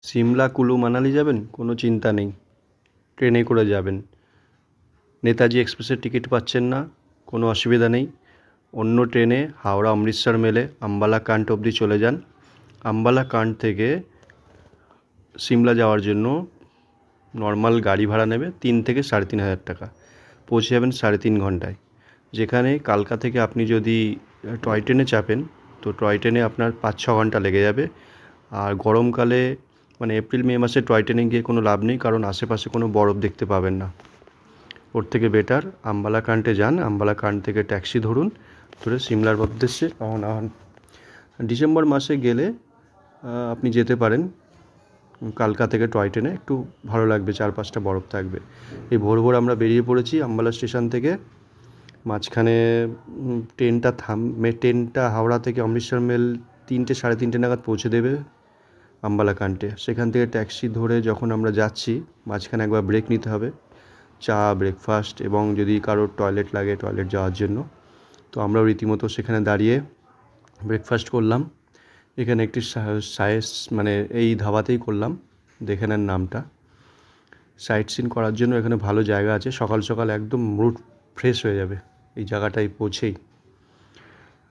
সিমলা, কুলু, মানালি যাবেন? কোনো চিন্তা নেই, ট্রেনে করে যাবেন। নেতাজি এক্সপ্রেসের টিকিট পাচ্ছেন না? কোনো অসুবিধা নেই, অন্য ট্রেনে হাওড়া অমৃতসর মেলে আম্বালা কান্ট অবধি চলে যান। আম্বালা কান্ট থেকে সিমলা যাওয়ার জন্য নর্মাল গাড়ি ভাড়া নেবে 3 থেকে 3,500 টাকা। পৌঁছে যাবেন 3.5 ঘন্টায়। যেখানে কালকা থেকে আপনি যদি টয় ট্রেনে চাপেন, তো টয় ট্রেনে আপনার 5-6 ঘন্টা লেগে যাবে। আর গরমকালে মানে এপ্রিল মে মাসে টয় ট্রেনে গিয়ে কোনো লাভ নেই, কারণ আশেপাশে কোনো বরফ দেখতে পাবেন না। ওর থেকে বেটার আম্বালা কান্টে যান, আম্বালা কান্ট থেকে ট্যাক্সি ধরুন, ধরে সিমলার উদ্দেশ্যে রওনা হন। ডিসেম্বর মাসে গেলে আপনি যেতে পারেন কালকা থেকে টয় ট্রেনে, একটু ভালো লাগবে, 4-5টা বরফ থাকবে। এই ভোর ভোর আমরা বেরিয়ে পড়েছি আম্বালা স্টেশন থেকে। মাঝখানে ট্রেনটা হাওড়া থেকে অমৃতসর মেল 3-3:30 নাগাদ পৌঁছে দেবে আম্বালা কান্টে। সেখান থেকে ট্যাক্সি ধরে যখন আমরা যাচ্ছি, মাঝখানে একবার ব্রেক নিতে হবে, চা, ব্রেকফাস্ট এবং যদি কারোর টয়লেট লাগে টয়লেট যাওয়ার জন্য। তো আমরাও রীতিমতো সেখানে দাঁড়িয়ে ব্রেকফাস্ট করলাম। এখানে একটি মানে এই ধাবাতেই করলাম, দেখে নেন নামটা। সাইট সিন করার জন্য এখানে ভালো জায়গা আছে, সকাল সকাল একদম মুড ফ্রেশ হয়ে যাবে এই জায়গাটায় পৌঁছেই।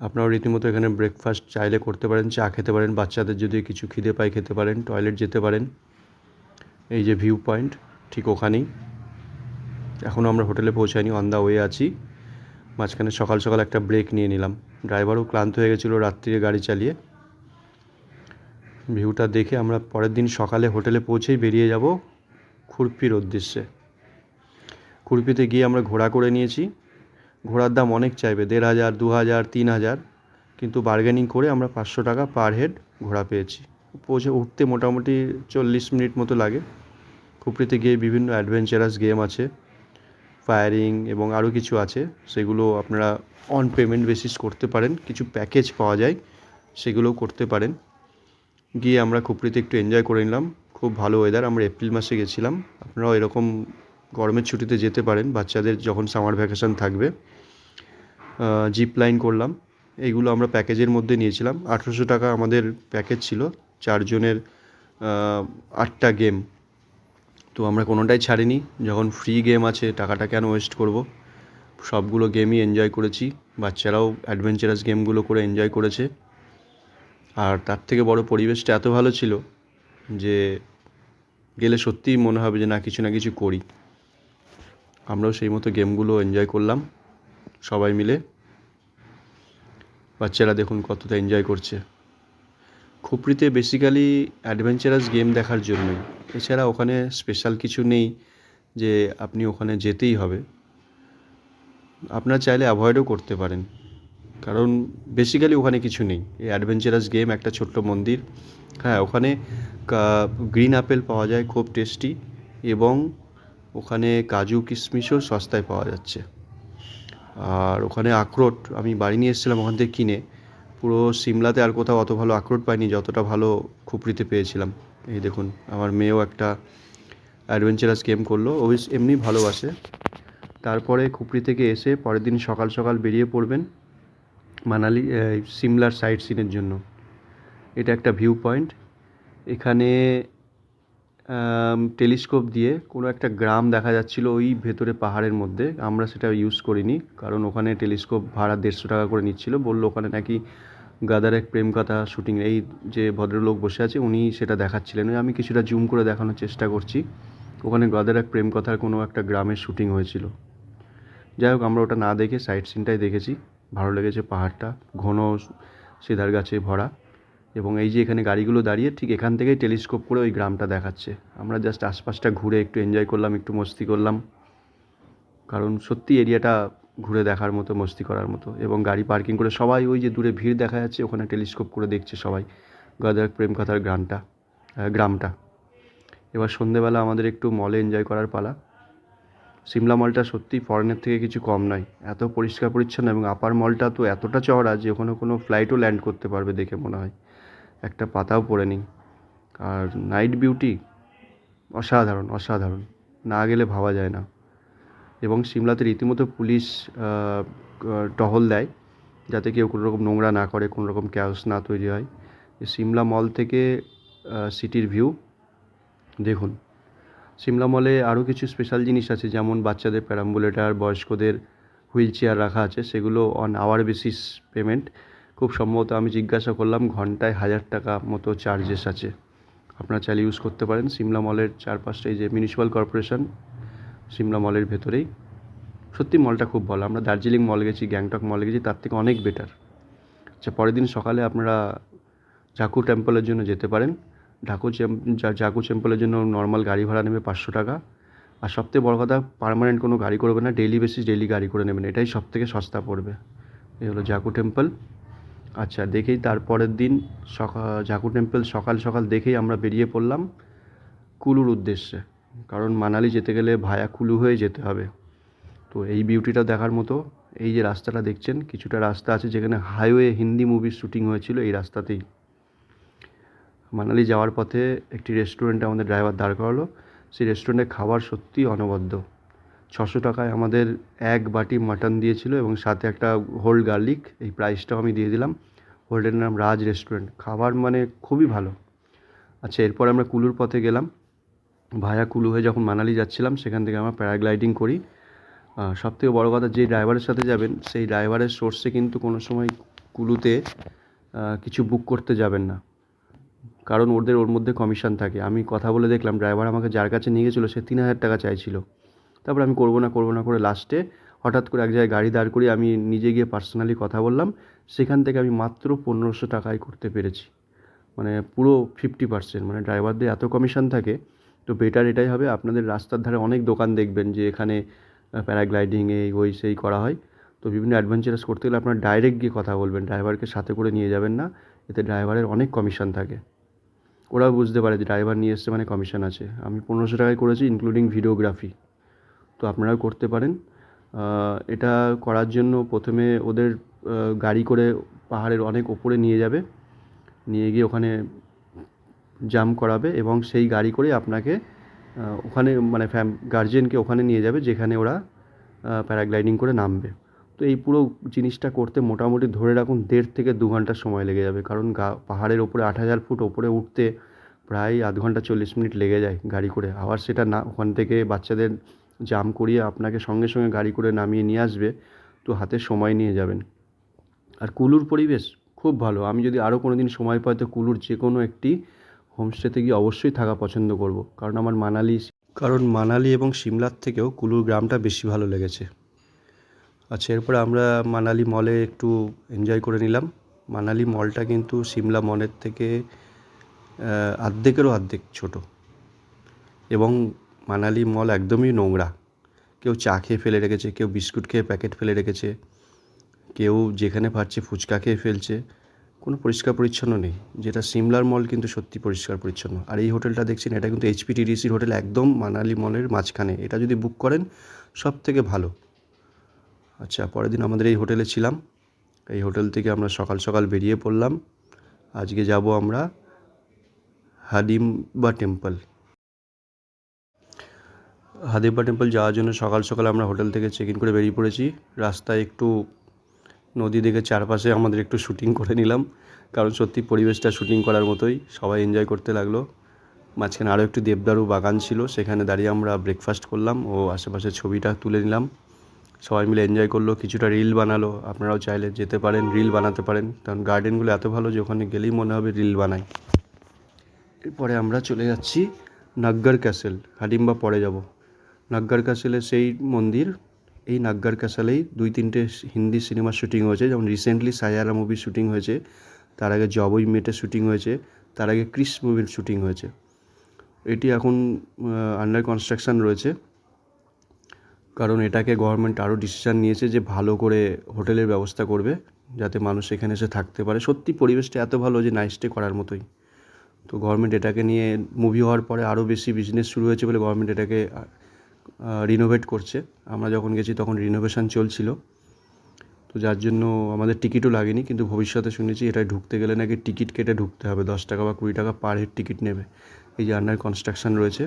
আপনারাও রীতিমতো এখানে ব্রেকফাস্ট চাইলে করতে পারেন, চা খেতে পারেন, বাচ্চাদের যদি কিছু খিদে পায় খেতে পারেন, টয়লেট যেতে পারেন। এই যে ভিউ পয়েন্ট ঠিক ওখানেই। এখনও আমরা হোটেলে পৌঁছাইনি, অন দ্য ওয়ে আছি। মাঝখানে সকাল সকাল একটা ব্রেক নিয়ে নিলাম, ড্রাইভারও ক্লান্ত হয়ে গেছিলো রাত্রিরে গাড়ি চালিয়ে। ভিউটা দেখে আমরা পরের দিন সকালে হোটেলে পৌঁছেই বেরিয়ে যাব খুরপির উদ্দেশ্যে। খুরপিতে গিয়ে আমরা ঘোড়া করে নিয়েছি। ঘোড়ার দাম অনেক চাইবে, 1,500, 2,000, 3,000, কিন্তু বার্গেনিং করে আমরা 500 টাকা পার হেড ঘোড়া পেয়েছি। উঠতে মোটামুটি 40 মিনিট মতো লাগে। খুপড়িতে গিয়ে বিভিন্ন অ্যাডভেঞ্চারাস গেম আছে, ফায়ারিং এবং আরও কিছু আছে, সেগুলো আপনারা অন পেমেন্ট বেসিস করতে পারেন। কিছু প্যাকেজ পাওয়া যায়, সেগুলোও করতে পারেন। গিয়ে আমরা খুপড়িতে একটু এনজয় করে নিলাম। খুব ভালো ওয়েদার, আমরা এপ্রিল মাসে গেছিলাম। আপনারাও এরকম গরমের ছুটিতে যেতে পারেন, বাচ্চাদের যখন সামার ভ্যাকেশন থাকবে। জিপ লাইন করলাম, এইগুলো আমরা প্যাকেজের মধ্যে নিয়েছিলাম। 1,800 টাকা আমাদের প্যাকেজ ছিল, 4 জনের 8টা গেম। তো আমরা কোনোটাই ছাড়িনি, যখন ফ্রি গেম আছে টাকাটা কেন ওয়েস্ট করব। সবগুলো গেমই এনজয় করেছি, বাচ্চারাও অ্যাডভেঞ্চারাস গেমগুলো করে এনজয় করেছে। আর তার থেকে বড়, পরিবেশটা এত ভালো ছিল যে গেলে সত্যিই মনে হবে যে না কিছু করি। আমরাও সেই মতো গেমগুলো এনজয় করলাম সবাই মিলে। বাচ্চারা দেখুন কতটা এনজয় করছে। খুপড়িতে বেসিক্যালি অ্যাডভেঞ্চারাস গেম দেখার জন্যই, এছাড়া ওখানে স্পেশাল কিছু নেই যে আপনি ওখানে যেতেই হবে। আপনারা চাইলে অ্যাভয়েডও করতে পারেন, কারণ বেসিক্যালি ওখানে কিছু নেই। এই অ্যাডভেঞ্চারাস গেম, একটা ছোট্ট মন্দির। হ্যাঁ, ওখানে গ্রিন আপেল পাওয়া যায়, খুব টেস্টি, এবং ওখানে কাজু কিশমিশও সস্তায় পাওয়া যাচ্ছে। আর ওখানে আখরোট আমি বাড়ি নিয়ে এসেছিলাম ওখান থেকে কিনে। পুরো সিমলাতে আর কোথাও অত ভালো আখরোট পাইনি যতটা ভালো খুপড়িতে পেয়েছিলাম। এই দেখুন, আমার মেয়েও একটা অ্যাডভেঞ্চারাস গেম করলো, ও এমনি ভালোবাসে। তারপরে খুপড়ি থেকে এসে পরের দিন সকাল সকাল বেরিয়ে পড়বেন মানালি সিমলার সাইট সিনের জন্য। এটা একটা ভিউ পয়েন্ট। এখানে টেলিস্কোপ দিয়ে কোনো একটা গ্রাম দেখা যাচ্ছিলো ওই ভেতরে পাহাড়ের মধ্যে। আমরা সেটা ইউজ করিনি, কারণ ওখানে টেলিস্কোপ ভাড়া 150 টাকা করে নিচ্ছিলো। বললো ওখানে নাকি গাদার এক প্রেম কথা শ্যুটিং, এই যে ভদ্রলোক বসে আছে উনি সেটা দেখাচ্ছিলেন। আমি কিছুটা জুম করে দেখানোর চেষ্টা করছি। ওখানে গাদার এক প্রেম কথার কোনো একটা গ্রামের শ্যুটিং হয়েছিল। যাই হোক, আমরা ওটা না দেখে সাইট সিনটাই দেখেছি। ভালো লেগেছে, পাহাড়টা ঘন সিদার গাছে ভরা, এবং এই যে এখানে গাড়িগুলো দাঁড়িয়ে ঠিক এখান থেকেই টেলিস্কোপ করে ওই গ্রামটা দেখাচ্ছে। আমরা জাস্ট আশপাশটা ঘুরে একটু এনজয় করলাম, একটু মস্তি করলাম, কারণ সত্যি এরিয়াটা ঘুরে দেখার মতো, মস্তি করার মতো। এবং গাড়ি পার্কিং করে সবাই ওই যে দূরে ভিড় দেখা যাচ্ছে, ওখানে টেলিস্কোপ করে দেখছে সবাই গাদার প্রেম কথার গ্রামটা। এবার সন্ধেবেলা আমাদের একটু মলে এনজয় করার পালা। সিমলা মলটা সত্যিই ফরেনের থেকে কিছু কম নয়, এত পরিষ্কার পরিচ্ছন্ন, এবং আপার মলটা তো এতটা চওড়া যে ওখানে কোনো ফ্লাইটও ল্যান্ড করতে পারবে দেখে মনে হয়, একটা পাতাও পড়ে নেই। আর নাইট বিউটি অসাধারণ, অসাধারণ, না গেলে ভাবা যায় না। এবং সিমলাতে রীতিমতো পুলিশ টহল দেয়, যাতে কেউ কোনো রকম নোংরা না করে, কোনো রকম ক্যাওস না তৈরি হয়। সিমলা মল থেকে সিটির ভিউ দেখুন, সিমলা মলে আরও কিছু স্পেশাল জিনিস আছে, যেমন বাচ্চাদের প্যারাম্বুলেটার, বয়স্কদের হুইল চেয়ার রাখা আছে, সেগুলো অন আওয়ার বেসিস পেমেন্ট। খুব সম্ভবত আমি জিজ্ঞাসা করলাম, ঘন্টায় 1,000 টাকা মতো চার্জেস আছে। আপনারা চাইলে ইউজ করতে পারেন। সিমলা মলের চারপাশটা, এই যে মিউনিসিপ্যাল কর্পোরেশন সিমলা মলের ভেতরেই। সত্যি মলটা খুব ভালো। আমরা দার্জিলিং মল গেছি, গ্যাংটক মল গেছি, তার থেকে অনেক বেটার। আচ্ছা, পরের দিন সকালে আপনারা জাকু টেম্পলের জন্য যেতে পারেন। জাকু টেম্পলের জন্য নর্মাল গাড়ি ভাড়া নেবে 500 টাকা। আর সবথেকে বড় কথা, পার্মানেন্ট কোনো গাড়ি করবে না, ডেইলি বেসিস ডেইলি গাড়ি করে নেবেন, এটাই সবথেকে সস্তা পড়বে। এই হলো জাকু টেম্পল। আচ্ছা, দেখেই তারপরের দিন জাকু টেম্পল সকাল সকাল দেখেই আমরা বেরিয়ে পড়লাম কুলুর উদ্দেশ্যে, কারণ মানালি যেতে গেলে ভায়া কুলু হয়ে যেতে হবে। তো এই বিউটিটা দেখার মতো। এই যে রাস্তাটা দেখছেন, কিছুটা রাস্তা আছে যেখানে হাইওয়ে হিন্দি মুভির শ্যুটিং হয়েছিল, এই রাস্তাতেই। মানালি যাওয়ার পথে একটি রেস্টুরেন্টে আমাদের ড্রাইভার দাঁড় করালো। সেই রেস্টুরেন্টের খাবার সত্যি অনবদ্য। 600 টাকায় আমাদের এক বাটি মাটন দিয়েছিল এবং সাথে একটা হোল গার্লিক। এই প্রাইসটাও আমি দিয়ে দিলাম। হোটেলের নাম রাজ রেস্টুরেন্ট। খাবার মানে খুবই ভালো। আচ্ছা, এরপর আমরা কুলুর পথে গেলাম। ভায়া কুলু হয়ে যখন মানালি যাচ্ছিলাম, সেখান থেকে আমরা প্যারাগ্লাইডিং করি। সবথেকে বড় কথা, যে ড্রাইভারের সাথে যাবেন সেই ড্রাইভারের সোর্সে কিন্তু কোনো সময় কুলুতে কিছু বুক করতে যাবেন না, কারণ ওর মধ্যে কমিশন থাকে। আমি কথা বলে দেখলাম, ড্রাইভার আমাকে যার কাছে নিয়ে গেছিলো সে 3,000 টাকা চাইছিল। তারপর আমি করবো না করে লাস্টে হঠাৎ করে এক জায়গায় গাড়ি দাঁড় করিয়ে আমি নিজে গিয়ে পার্সোনালি কথা বললাম। সেখান থেকে আমি মাত্র 1,500 টাকায় করতে পেরেছি, মানে পুরো 50%। মানে ড্রাইভারদের এত কমিশন থাকে। তো বেটার এটাই হবে, আপনাদের রাস্তার ধারে অনেক দোকান দেখবেন যে এখানে প্যারাগ্লাইডিং এই ওই সেই করা হয়। তো বিভিন্ন অ্যাডভেঞ্চারাস করতে গেলে আপনারা ডাইরেক্ট গিয়ে কথা বলবেন, ড্রাইভারকে সাথে করে নিয়ে যাবেন না। এতে ড্রাইভারের অনেক কমিশন থাকে। ওরাও বুঝতে পারে যে ড্রাইভার নিয়ে এসছে মানে কমিশন আছে। আমি 1,500 টাকায় করেছি, ইনক্লুডিং ভিডিওগ্রাফি। তো আপনারাও করতে পারেন। এটা করার জন্য প্রথমে ওদের গাড়ি করে পাহাড়ের অনেক ওপরে নিয়ে যাবে, নিয়ে গিয়ে ওখানে জাম্প করাবে এবং সেই গাড়ি করে আপনাকে ওখানে মানে গার্জিয়ানকে ওখানে নিয়ে যাবে যেখানে ওরা প্যারাগ্লাইডিং করে নামবে। তো এই পুরো জিনিসটা করতে মোটামুটি ধরে রাখুন 1.5 থেকে 2 ঘন্টা সময় লেগে যাবে, কারণ পাহাড়ের ওপরে 8,000 ফুট ওপরে উঠতে প্রায় আধ ঘন্টা 40 মিনিট লেগে যায় গাড়ি করে। আবার সেটা না, ওখান থেকে বাচ্চাদের জাম্প করিয়ে আপনাকে সঙ্গে সঙ্গে গাড়ি করে নামিয়ে নিয়ে আসবে, তো হাতে সময় নিয়ে যাবেন। আর কুলুর পরিবেশ খুব ভালো। আমি যদি আরও কোনো দিন সময় পাই তো কুলুর যে কোনো একটি হোমস্টেতে গিয়ে অবশ্যই থাকা পছন্দ করব, কারণ মানালি এবং সিমলার থেকেও কুলুর গ্রামটা বেশি ভালো লেগেছে। আচ্ছা, এরপরে আমরা মানালি মলে একটু এনজয় করে নিলাম। মানালি মলটা কিন্তু সিমলা মলের থেকে অর্ধেকেরও অর্ধেক ছোটো, এবং মানালি মল একদমই নোংরা। কেউ চা খেয়ে ফেলে রেখেছে, কেউ বিস্কুট খেয়ে প্যাকেট ফেলে রেখেছে, কেউ যেখানে পারছে ফুচকা খেয়ে ফেলছে। কোনো পরিষ্কার পরিচ্ছন্ন নেই। যেটা সিমলার মল কিন্তু সত্যি পরিষ্কার পরিচ্ছন্ন। আর এই হোটেলটা দেখছেন, এটা কিন্তু HPTDCর হোটেল, একদম মানালি মলের মাঝখানে। এটা যদি বুক করেন সব থেকে ভালো। আচ্ছা, পরের দিন আমাদের এই হোটেলে ছিলাম। এই হোটেল থেকে আমরা সকাল সকাল বেরিয়ে পড়লাম। আজকে যাব আমরা হাডিম্বা টেম্পল। হাডিম্বা টেম্পল যাওয়ার জন্য সকাল সকাল আমরা হোটেল থেকে চেক ইন করে বেরিয়ে পড়েছি। রাস্তায় একটু নদী দেখে চারপাশে আমাদের একটু শ্যুটিং করে নিলাম, কারণ সত্যি পরিবেশটা শ্যুটিং করার মতোই। সবাই এনজয় করতে লাগলো। মাঝখানে আরও একটি দেবদারু বাগান ছিল, সেখানে দাঁড়িয়ে আমরা ব্রেকফাস্ট করলাম ও আশেপাশে ছবিটা তুলে নিলাম। সবাই মিলে এনজয় করলো, কিছুটা রিল বানালো। আপনারাও চাইলে যেতে পারেন, রিল বানাতে পারেন, কারণ গার্ডেনগুলো এত ভালো যে ওখানে গেলেই মনে হবে রিল বানাই। এরপরে আমরা চলে যাচ্ছি নাগ্গার ক্যাসেল। হাডিম্বা পরে যাব। নাগ্গার ক্যাসেলে সেই মন্দির। এই নাগ্গার ক্যাসেলেই 2-3টে হিন্দি সিনেমার শ্যুটিং হয়েছে, যেমন রিসেন্টলি সায়ারা মুভির শ্যুটিং হয়েছে, তার আগে জব উই মেটের শ্যুটিং হয়েছে, তার আগে ক্রিস মুভির শ্যুটিং হয়েছে। এটি এখন আন্ডার কনস্ট্রাকশান রয়েছে, কারণ এটাকে গভর্নমেন্ট আরও ডিসিশান নিয়েছে যে ভালো করে হোটেলের ব্যবস্থা করবে, যাতে মানুষ এখানে এসে থাকতে পারে। সত্যি পরিবেশটা এত ভালো যে নাইট স্টে করার মতোই। তো গভর্নমেন্ট এটাকে নিয়ে মুভি হওয়ার পরে আরও বেশি বিজনেস শুরু হয়েছে বলে গভর্নমেন্ট এটাকে রিনোভেট করছে। আমরা যখন গেছি তখন রিনোভেশন চলছিল, তো যার জন্য আমাদের টিকিটও লাগেনি। কিন্তু ভবিষ্যতে শুনেছি এটায় ঢুকতে গেলে নাকি টিকিট কেটে ঢুকতে হবে, 10 টাকা বা 20 টাকা পার হেড টিকিট নেবে। এই যে আন্ডার কনস্ট্রাকশান রয়েছে,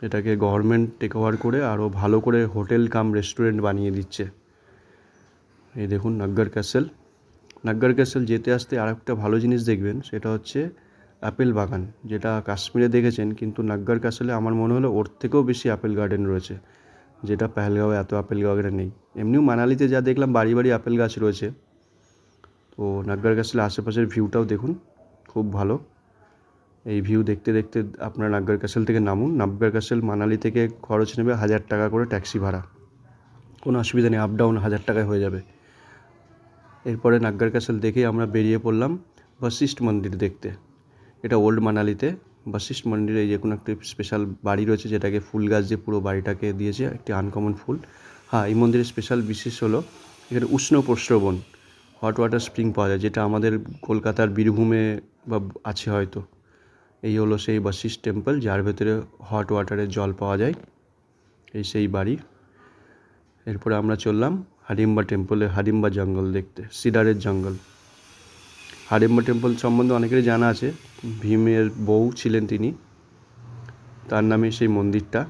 এটাকে গভর্নমেন্ট টেক ওভার করে আরও ভালো করে হোটেল কাম রেস্টুরেন্ট বানিয়ে দিচ্ছে। এই দেখুন নাগ্গার ক্যাসেল। নাগ্গার ক্যাসেল যেতে আসতে আর একটা ভালো জিনিস দেখবেন, সেটা হচ্ছে অ্যাপেল বাগান, যেটা কাশ্মীরে দেখেছেন, কিন্তু নাগ্গার ক্যাসেলে আমার মনে হলো ওর থেকেও বেশি অ্যাপেল গার্ডেন রয়েছে, যেটা পেহেলগাঁওয়ে এত অ্যাপেল গার্ডেন নেই। এমনিও মানালিতে যা দেখলাম বাড়ি বাড়ি অ্যাপেল গাছ রয়েছে। তো নাগ্গার ক্যাসেলের আশেপাশের ভিউটাও দেখুন, খুব ভালো। এই ভিউ দেখতে দেখতে আপনারা নাগ্গার ক্যাসেল থেকে নামুন। নাগ্গার ক্যাসেল মানালি থেকে খরচ নেবে 1000 টাকা করে ট্যাক্সি ভাড়া, কোনো অসুবিধা নেই, আপ ডাউন 1000 টাকায় হয়ে যাবে। এরপরে নাগ্গার ক্যাসেল দেখেই আমরা বেরিয়ে পড়লাম বশিষ্ঠ মন্দির দেখতে। এটা ওল্ড মানালিতে বশিষ্ঠ মন্দিরে এই যে কোনো একটা স্পেশাল বাড়ি রয়েছে, যেটাকে ফুল গাছ দিয়ে পুরো বাড়িটাকে দিয়েছে, একটি আনকমন ফুল। হ্যাঁ, এই মন্দিরের স্পেশাল বিশেষ হলো এখানে উষ্ণ প্রস্রবণ, হট ওয়াটার স্প্রিং পাওয়া যায়, যেটা আমাদের কলকাতার বীরভূমে বা আছে হয়তো। এই হলো সেই বশিষ্ঠ টেম্পল, যার ভেতরে হট ওয়াটারের জল পাওয়া যায়, এই সেই বাড়ি। এরপরে আমরা চললাম হাডিম্বা টেম্পলে, হাডিম্বা জঙ্গল দেখতে, সিডারের জঙ্গল। হাডিম্বা টেম্পল সম্বন্ধে অনেকেরই জানা আছে, ভীমের বউ ছিলেন তিনি, তার নামে সেই মন্দিরটা।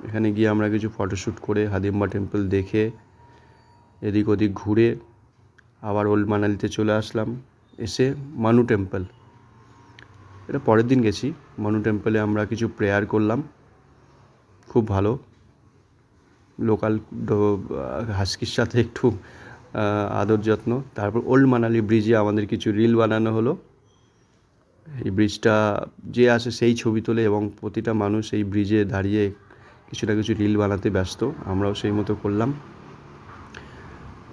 এখানে গিয়ে আমরা কিছু ফটোশ্যুট করে হাডিম্বা টেম্পল দেখে এদিক ওদিক ঘুরে আবার ওল্ড মানালিতে চলে আসলাম। এসে মানু টেম্পল, এটা পরের দিন গেছি। মানু টেম্পলে আমরা কিছু প্রেয়ার করলাম, খুব ভালো। লোকাল হাস্কির সাথে একটু আদর যত্ন। তারপর ওল্ড মানালি ব্রিজে আমাদের কিছু রিল বানানো হলো। এই ব্রিজটা যে আসে সেই ছবি তোলে এবং প্রতিটা মানুষ এই ব্রিজে দাঁড়িয়ে কিছু না কিছু রিল বানাতে ব্যস্ত, আমরাও সেই মতো করলাম।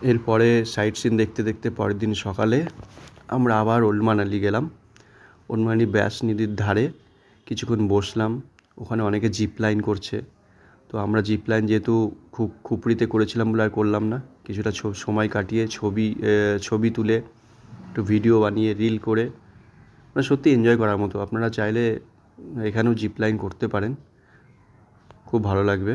এরপরে সাইট সিন দেখতে দেখতে পরের দিন সকালে আমরা আবার ওল্ড মানালি গেলাম। ওল্ড মানালি ব্যাস নদীর ধারে কিছুক্ষণ বসলাম, ওখানে অনেকে জিপ লাইন করছে। তো আমরা জিপ লাইন যেহেতু খুব খুপড়িতে করেছিলাম বলে আর করলাম না, কিছুটা সময় কাটিয়ে ছবি তুলে একটু ভিডিও বানিয়ে রিল করে, মানে সত্যি এনজয় করার মতো। আপনারা চাইলে এখানেও জিপ লাইন করতে পারেন, খুব ভালো লাগবে।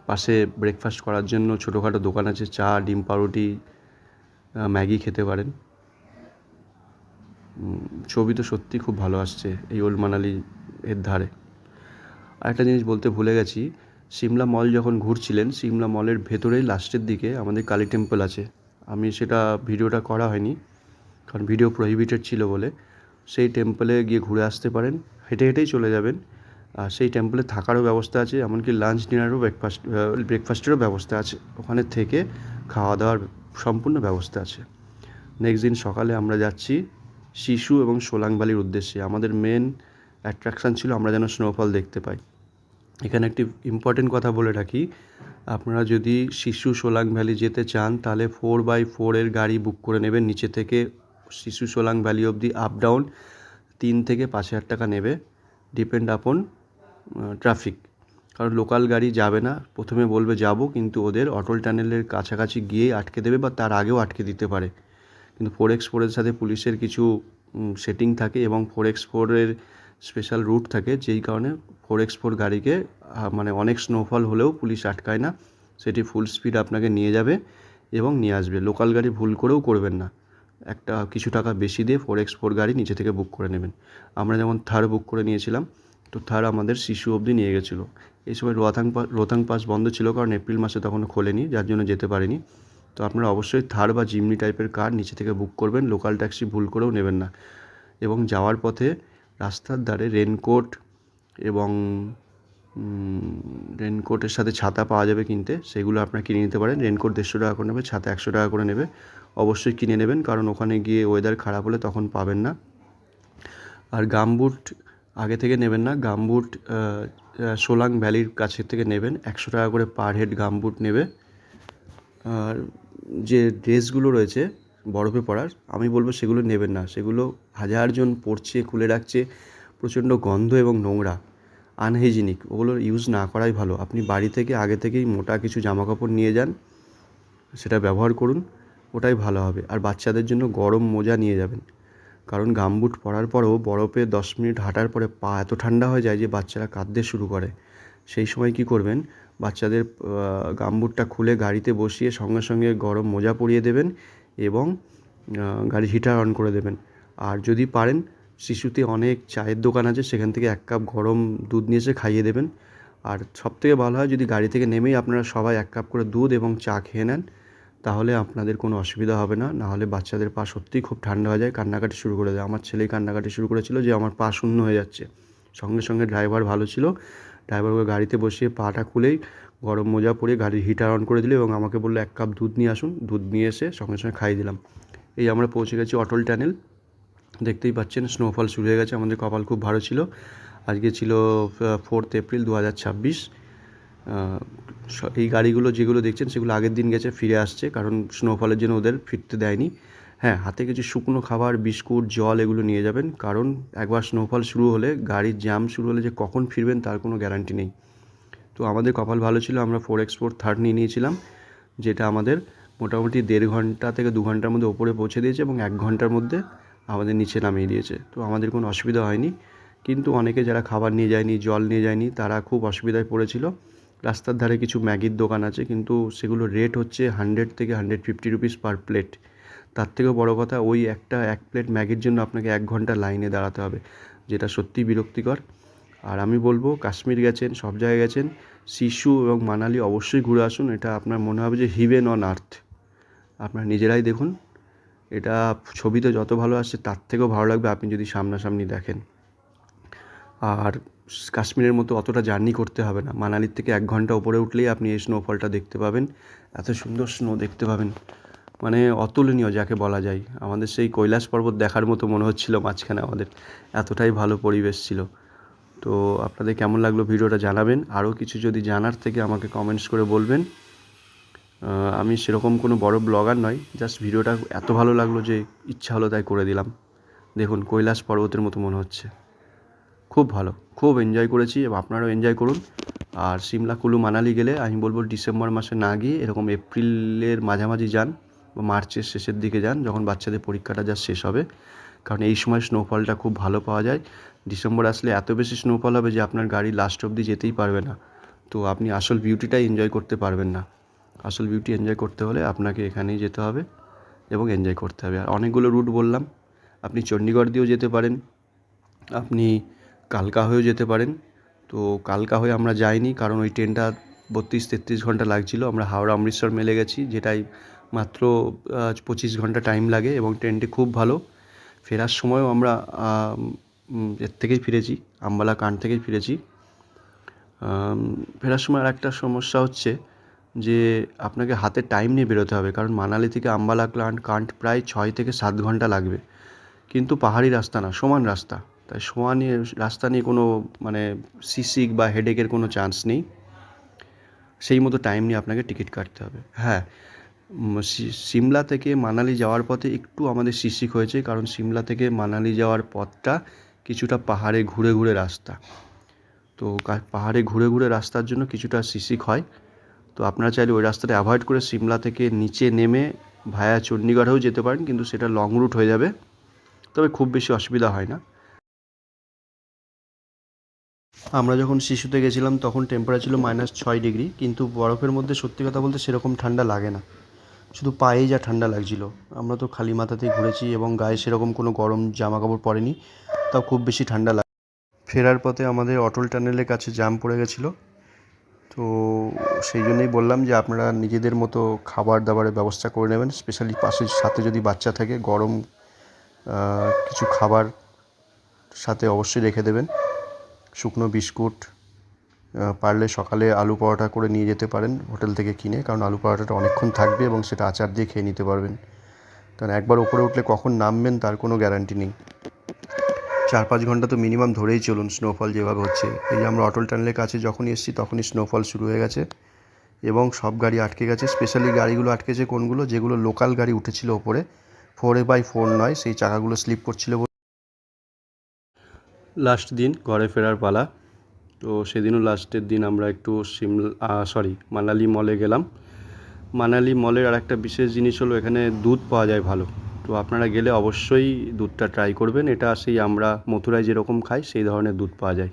পাশে ব্রেকফাস্ট করার জন্য ছোটোখাটো দোকান আছে, চা, ডিম, পাউরুটি, ম্যাগি খেতে পারেন। ছবি তো সত্যি খুব ভালো আসছে এই ওল্ড মানালি এর ধারে। আরেকটা জিনিস বলতে ভুলে গেছি, সিমলা মল যখন ঘুরছিলেন, সিমলা মলের ভেতরেই লাস্টের দিকে আমাদের কালী টেম্পল আছে। আমি সেটা ভিডিওটা করা হয়নি, কারণ ভিডিও প্রহিবিটেড ছিল বলে। সেই টেম্পলে গিয়ে ঘুরে আসতে পারেন, হেঁটে হেঁটেই চলে যাবেন। আর সেই টেম্পলে থাকারও ব্যবস্থা আছে, এমনকি লাঞ্চ ডিনারও ব্রেকফাস্টেরও ব্যবস্থা আছে, ওখানে থেকে খাওয়া দাওয়ার সম্পূর্ণ ব্যবস্থা আছে। নেক্সট দিন সকালে আমরা যাচ্ছি শিশু এবং সোলাং ভ্যালির উদ্দেশ্যে। আমাদের মেন অ্যাট্রাকশান ছিল আমরা যেন স্নোফল দেখতে পাই। এখানে একটি ইম্পর্টেন্ট কথা বলে রাখি, আপনারা যদি শিশু সোলাং ভ্যালি যেতে চান তাহলে 4x4 এর গাড়ি বুক করে নেবেন। নিচে থেকে শিশু সোলাং ভ্যালি অবধি আপ ডাউন 3 থেকে 5,000 টাকা নেবে, ডিপেন্ড আপন ট্রাফিক। কারণ লোকাল গাড়ি যাবে না, প্রথমে বলবে যাব, কিন্তু ওদের অটল টানেলের কাছাকাছি গিয়েই আটকে দেবে বা তার আগেও আটকে দিতে পারে। কিন্তু 4x4 এর সাথে পুলিশের কিছু সেটিং থাকে এবং 4x4 এর স্পেশাল রুট থাকে, যেই কারণে 4x4 গাড়িকে মানে অনেক স্নোফল হলেও পুলিশ আটকায় না, সেটি ফুল স্পিড আপনাকে নিয়ে যাবে এবং নিয়ে আসবে। লোকাল গাড়ি ভুল করেও করবেন না, কিছু টাকা বেশি দিয়ে 4x4 গাড়ি নিচে থেকে বুক করে নেবেন। আমরা যেমন থার বুক করে নিয়েছিলাম, তো থার আমাদের শিশু অবধি নিয়ে গেছিলো। এই সময় রোহতাং পাস বন্ধ ছিল, কারণ এপ্রিল মাসে তখনও খোলেনি, যার জন্য যেতে পারিনি। তো আপনারা অবশ্যই থার বা জিমনি টাইপের কার নিচে থেকে বুক করবেন, লোকাল ট্যাক্সি ভুল করেও নেবেন না। এবং যাওয়ার পথে রাস্তার ধারে রেনকোট এবং রেনকোটের সাথে ছাতা পাওয়া যাবে কিনতে, সেগুলো আপনারা কিনে নিতে পারেন। রেনকোট 150 টাকা করে নেবে, ছাতা 100 টাকা করে নেবে, অবশ্যই কিনে নেবেন, কারণ ওখানে গিয়ে ওয়েদার খারাপ হলে তখন পাবেন না। আর গামবুট আগে থেকে নেবেন না, গামবুট সোলাং ভ্যালির কাছে থেকে নেবেন, 100 টাকা করে পার হেড গামবুট নেবে। আর যে ড্রেসগুলো রয়েছে বরফে পড়ার, আমি বলবো সেগুলো নেবেন না, সেগুলো হাজারজন পরছে, খুলে রাখছে, প্রচণ্ড গন্ধ এবং নোংরা, আনহাইজিনিক, ওগুলো ইউজ না করাই ভালো। আপনি বাড়ি থেকে আগে থেকেই মোটা কিছু জামাকাপড় নিয়ে যান, সেটা ব্যবহার করুন, ওটাই ভালো হবে। আর বাচ্চাদের জন্য গরম মোজা নিয়ে যাবেন, কারণ গামবুট পরার পরেও বরফে 10 মিনিট হাঁটার পরে পা এত ঠান্ডা হয়ে যায় যে বাচ্চারা কাঁদতে শুরু করে। সেই সময় কী করবেন, বাচ্চাদের গামবুটটা খুলে গাড়িতে বসিয়ে সঙ্গে সঙ্গে গরম মোজা পরিয়ে দেবেন এবং গাড়ির হিটার অন করে দেবেন। আর যদি পারেন, শিশুতে অনেক চায়ের দোকান আছে, সেখান থেকে 1 কাপ গরম দুধ নিয়ে এসে খাইয়ে দেবেন। আর সবথেকে ভালো হয় যদি গাড়ি থেকে নেমেই আপনারা সবাই 1 কাপ করে দুধ এবং চা খেয়ে নেন, তাহলে আপনাদের কোনো অসুবিধা হবে না। নাহলে বাচ্চাদের পা সত্যিই খুব ঠান্ডা হয়ে যায়, কান্নাকাটি শুরু করে দেয়। আমার ছেলেই কান্নাকাটি শুরু করেছিল যে আমার পা শূন্য হয়ে যাচ্ছে। সঙ্গে সঙ্গে ড্রাইভার ভালো ছিল, ড্রাইভারকে গাড়িতে বসিয়ে পাটা খুলেই গরম মোজা পরিয়ে গাড়ির হিটার অন করে দিল এবং আমাকে বললো 1 কাপ দুধ নিয়ে আসুন। দুধ নিয়ে এসে সঙ্গে সঙ্গে খাইয়ে দিলাম। এই আমরা পৌঁছে গেছি অটল টানেল। দেখতেই পাচ্ছেন স্নোফল শুরু হয়ে গেছে। আমাদের কপাল খুব ভালো ছিল। আজকে ছিল 4 এপ্রিল 2026। এই গাড়িগুলো যেগুলো দেখছেন সেগুলো আগের দিন গেছে, ফিরে আসছে, কারণ স্নোফলের জন্য ওদের ফিরতে দেয়নি। হ্যাঁ, হাতে কিছু শুকনো খাবার, বিস্কুট, জল এগুলো নিয়ে যাবেন, কারণ একবার স্নোফল শুরু হলে, গাড়ির জ্যাম শুরু হলে যে কখন ফিরবেন তার কোনো গ্যারান্টি নেই। তো আমাদের কপাল ভালো ছিল, আমরা 4x4 থার্ড নিয়ে নিয়েছিলাম, যেটা আমাদের মোটামুটি 1.5 ঘন্টা থেকে 2 ঘন্টার মধ্যে ওপরে পৌঁছে দিয়েছে এবং 1 ঘন্টার মধ্যে আমাদের নিচে নামিয়ে দিয়েছে। তো আমাদের কোনো অসুবিধা হয়নি। কিন্তু অনেকে যারা খাবার নিয়ে যায়নি, জল নিয়ে যায়নি, তারা খুব অসুবিধায় পড়েছিল। রাস্তার ধারে কিছু ম্যাগির দোকান আছে, কিন্তু সেগুলোর রেট হচ্ছে 100 থেকে 150 রুপিস পার প্লেট। তার থেকেও বড় কথা, ওই এক প্লেট ম্যাগির জন্য আপনাকে 1 ঘন্টা লাইনে দাঁড়াতে হবে, যেটা সত্যিই বিরক্তিকর। আর আমি বলবো, কাশ্মীর গেছেন, সব জায়গায় গেছেন, সিসু এবং মানালি অবশ্যই ঘুরে আসুন। এটা আপনার মনে হবে যে হিভেন অন আর্থ। আপনারা নিজেরাই দেখুন, এটা ছবিতে যত ভালো আসছে তার থেকেও ভালো লাগবে আপনি যদি সামনাসামনি দেখেন। আর কাশ্মীরের মতো অতটা জার্নি করতে হবে না, মানালির থেকে 1 ঘন্টা উপরে উঠলেই আপনি এই স্নোফলটা দেখতে পাবেন। এত সুন্দর স্নো দেখতে পাবেন, মানে অতুলনীয় যাকে বলা যায়। আমাদের সেই কৈলাস পর্বত দেখার মতো মনে হচ্ছিল মাঝখানে আমাদের, এতটাই ভালো পরিবেশ ছিল। তো আপনাদের কেমন লাগলো ভিডিওটা জানাবেন। আরও কিছু যদি জানার থেকে আমাকে কমেন্টস করে বলবেন। আমি সেরকম কোনো বড় ব্লগার নয়, জাস্ট ভিডিওটা এত ভালো লাগলো যে ইচ্ছা হলো তাই করে দিলাম। দেখুন, কৈলাস পর্বতের মতো মনে হচ্ছে, খুব ভালো, খুব এনজয় করেছি এবং আপনারাও এনজয় করুন। আর সিমলা, কুলু, মানালি গেলে আমি বলবো ডিসেম্বর মাসে না গিয়ে এরকম এপ্রিলের মাঝামাঝি যান বা মার্চের শেষের দিকে যান, যখন বাচ্চাদের পরীক্ষাটা যা শেষ হবে, কারণ এই সময় স্নোফলটা খুব ভালো পাওয়া যায়। ডিসেম্বর আসলে এত বেশি স্নোফল হবে যে আপনার গাড়ি লাস্ট অবধি যেতেই পারবে না। তো আপনি আসল বিউটিটাই এনজয় করতে পারবেন না। আসল বিউটি এনজয় করতে হলে আপনাকে এখানেই যেতে হবে এবং এনজয় করতে হবে। আর অনেকগুলো রুট বললাম, আপনি চণ্ডীগড় দিয়েও যেতে পারেন, আপনি কালকা হয়েও যেতে পারেন। তো কালকা হয়ে আমরা যাইনি, কারণ ওই ট্রেনটা 32-33 ঘন্টা লাগছিল। আমরা হাওড়া অমৃতসর মেলে গেছি, যেটাই মাত্র 25 ঘন্টা টাইম লাগে এবং ট্রেনটি খুব ভালো। ফেরার সময়ও আমরা এর থেকেই ফিরেছি, আম্বালা কান্ড থেকেই ফিরেছি। ফেরার সময় আর একটা সমস্যা হচ্ছে যে আপনাকে হাতে টাইম নিয়ে বেরোতে হবে, কারণ মানালি থেকে আম্বালা কান্ড প্রায় 6 থেকে 7 ঘন্টা লাগবে। কিন্তু পাহাড়ি রাস্তা না, সমান রাস্তা, তাই রাস্তা নিয়ে কোনো মানে সিসিক বা হেডেকের কোনো চান্স নেই। সেই মতো টাইম নিয়ে আপনাকে টিকিট কাটতে হবে। হ্যাঁ, সিমলা থেকে মানালি যাওয়ার পথে একটু আমাদের সিসিক হয়েছে, কারণ সিমলা থেকে মানালি যাওয়ার পথটা কিছুটা পাহাড়ে ঘুরে ঘুরে রাস্তা। তো পাহাড়ে ঘুরে ঘুরে রাস্তার জন্য কিছুটা সিসিক হয়। তো আপনারা চাইলে ওই রাস্তাটা অ্যাভয়েড করে সিমলা থেকে নিচে নেমে ভায়া চণ্ডীগড়েও যেতে পারেন, কিন্তু সেটা লং রুট হয়ে যাবে, তবে খুব বেশি অসুবিধা হয় না। আমরা যখন শিশুতে গেছিলাম তখন টেম্পারেচার ছিল -6 ডিগ্রি, কিন্তু বরফের মধ্যে সত্যি কথা বলতে সেরকম ঠান্ডা লাগে না, শুধু পায়েই যা ঠান্ডা লাগছিল। আমরা তো খালি মাথাতেই ঘুরেছি এবং গায়ে সেরকম কোনো গরম জামা কাপড় পরেনি, তাও খুব বেশি ঠান্ডা লাগে। ফেরার পথে আমাদের অটল টানেলের কাছে জ্যাম পড়ে গেছিলো। তো সেই জন্যই বললাম যে আপনারা নিজেদের মতো খাবার দাবারের ব্যবস্থা করে নেবেন, স্পেশালি সাথে যদি বাচ্চা থাকে, গরম কিছু খাবার সাথে অবশ্যই রেখে দেবেন, শুকনো বিস্কুট, পারলে সকালে আলু পরোটা করে নিয়ে যেতে পারেন হোটেল থেকে কিনে, কারণ আলু পরোটাটা অনেকক্ষণ থাকবে এবং সেটা আচার দিয়ে খেয়ে নিতে পারবেন, কারণ একবার ওপরে উঠলে কখন নামবেন তার কোনো গ্যারান্টি নেই। 4-5 ঘন্টা তো মিনিমাম ধরেই চলুন, স্নোফল যেভাবে হচ্ছে। এই যে আমরা অটল টানেলের কাছে যখনই এসেছি তখনই স্নোফল শুরু হয়ে গেছে এবং সব গাড়ি আটকে গেছে। স্পেশালি গাড়িগুলো আটকেছে কোনগুলো, যেগুলো লোকাল গাড়ি উঠেছিল ওপরে, 4x4 নয়, সেই চাকাগুলো স্লিপ করছিল। লাস্ট দিন ঘরে ফেরার পালা। তো সেদিনও লাস্টের দিন আমরা একটু মানালি মলে গেলাম। মানালি মলের আর একটা বিশেষ জিনিস হলো এখানে দুধ পাওয়া যায় ভালো। তো আপনারা গেলে অবশ্যই দুধটা ট্রাই করবেন। এটা সেই আমরা মথুরায় যেরকম খাই সেই ধরনের দুধ পাওয়া যায়।